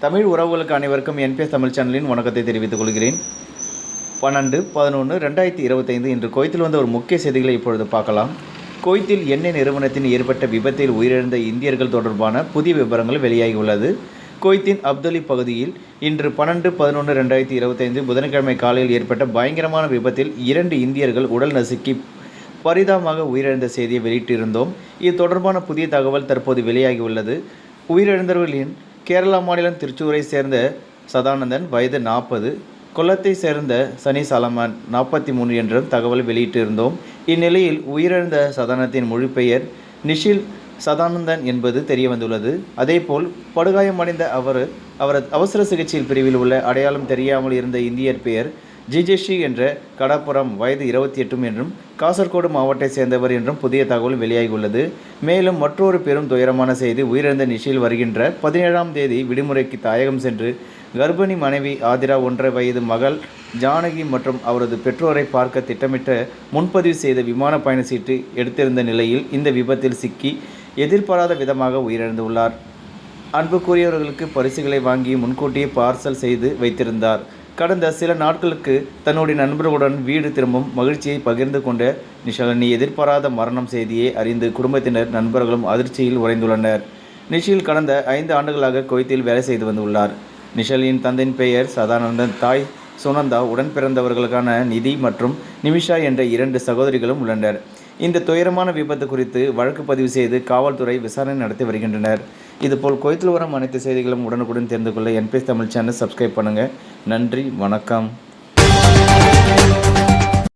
தமிழ் உறவுகளுக்கு அனைவருக்கும் என்பிஎஸ் தமிழ் சேனலின் வணக்கத்தை தெரிவித்துக் கொள்கிறேன். 12/11/2025 இன்று குவைத்தில் வந்த ஒரு முக்கிய செய்திகளை இப்பொழுது பார்க்கலாம். குவைத்தில் எண்ணெய் நிறுவனத்தின் ஏற்பட்ட விபத்தில் உயிரிழந்த இந்தியர்கள் தொடர்பான புதிய விவரங்கள் வெளியாகியுள்ளது. குவைத்தின் அப்துலி பகுதியில் இன்று 12/11/2025 புதன்கிழமை காலையில் ஏற்பட்ட பயங்கரமான விபத்தில் 2 இந்தியர்கள் உடல் நசுக்கி பரிதாபமாக உயிரிழந்த செய்தியை வெளியிட்டிருந்தோம். இது தொடர்பான புதிய தகவல் தற்போது வெளியாகியுள்ளது. உயிரிழந்தவர்களின் கேரளா மாநிலம் திருச்சூரை சேர்ந்த சதானந்தன் வயது 40, கொல்லத்தை சேர்ந்த சனி சலமான் 43 என்றும் தகவல் வெளியிட்டிருந்தோம். இந்நிலையில் உயிரிழந்த சதானத்தின் மொழி பெயர் நிஷில் சதானந்தன் என்பது தெரியவந்துள்ளது. அதேபோல் படுகாயமடைந்த அவரது அவசர சிகிச்சை பிரிவில் உள்ள அடையாளம் தெரியாமல் இருந்த இந்தியர் பெயர் ஜிஜேஷி என்ற கடப்புறம் வயது 28 என்றும் காசர்கோடு மாவட்டத்தை சேர்ந்தவர் என்றும் புதிய தகவல் வெளியாகியுள்ளது. மேலும் மற்றொரு பெரும் துயரமான செய்தி, உயிரிழந்த நிஷில் வருகின்ற 17ஆம் தேதி விடுமுறைக்கு தாயகம் சென்று கர்ப்பிணி மனைவி ஆதிரா 1.5 வயது மகள் ஜானகி மற்றும் அவரது பெற்றோரை பார்க்க திட்டமிட்ட முன்பதிவு செய்த விமான பயண சீட்டு எடுத்திருந்த நிலையில் இந்த விபத்தில் சிக்கி எதிர்பாராத விதமாக உயிரிழந்துள்ளார். அன்புக்குரியவர்களுக்கு பரிசுகளை வாங்கி முன்கூட்டியே பார்சல் செய்து வைத்திருந்தார். கடந்த சில நாட்களுக்கு தன்னுடைய நண்பர்களுடன் வீடு திரும்பும் மகிழ்ச்சியை பகிர்ந்து கொண்ட நிஷாலினி எதிர்பாராத மரணம் செய்தியை அறிந்து குடும்பத்தினர் நண்பர்களும் அதிர்ச்சியில் உறைந்துள்ளனர். நிஷில் கடந்த 5 ஆண்டுகளாக குவைத்தில் வேலை செய்து வந்துள்ளார். நிஷாலின் தந்தையின் பெயர் சதானந்தன், தாய் சுனந்தா, உடன் பிறந்தவர்களுக்கான நிதி மற்றும் நிமிஷா என்ற 2 சகோதரிகளும் உள்ளனர். இந்த துயரமான விபத்து குறித்து வழக்கு பதிவு செய்து காவல்துறை விசாரணை நடத்தி வருகின்றனர். இதுபோல் குவைத்தில் வரும் அனைத்து செய்திகளும் உடனுக்குடன் தெரிந்து கொள்ள என்பிஎஸ் தமிழ் சேனல் சப்ஸ்கிரைப் பண்ணுங்கள். நன்றி, வணக்கம்.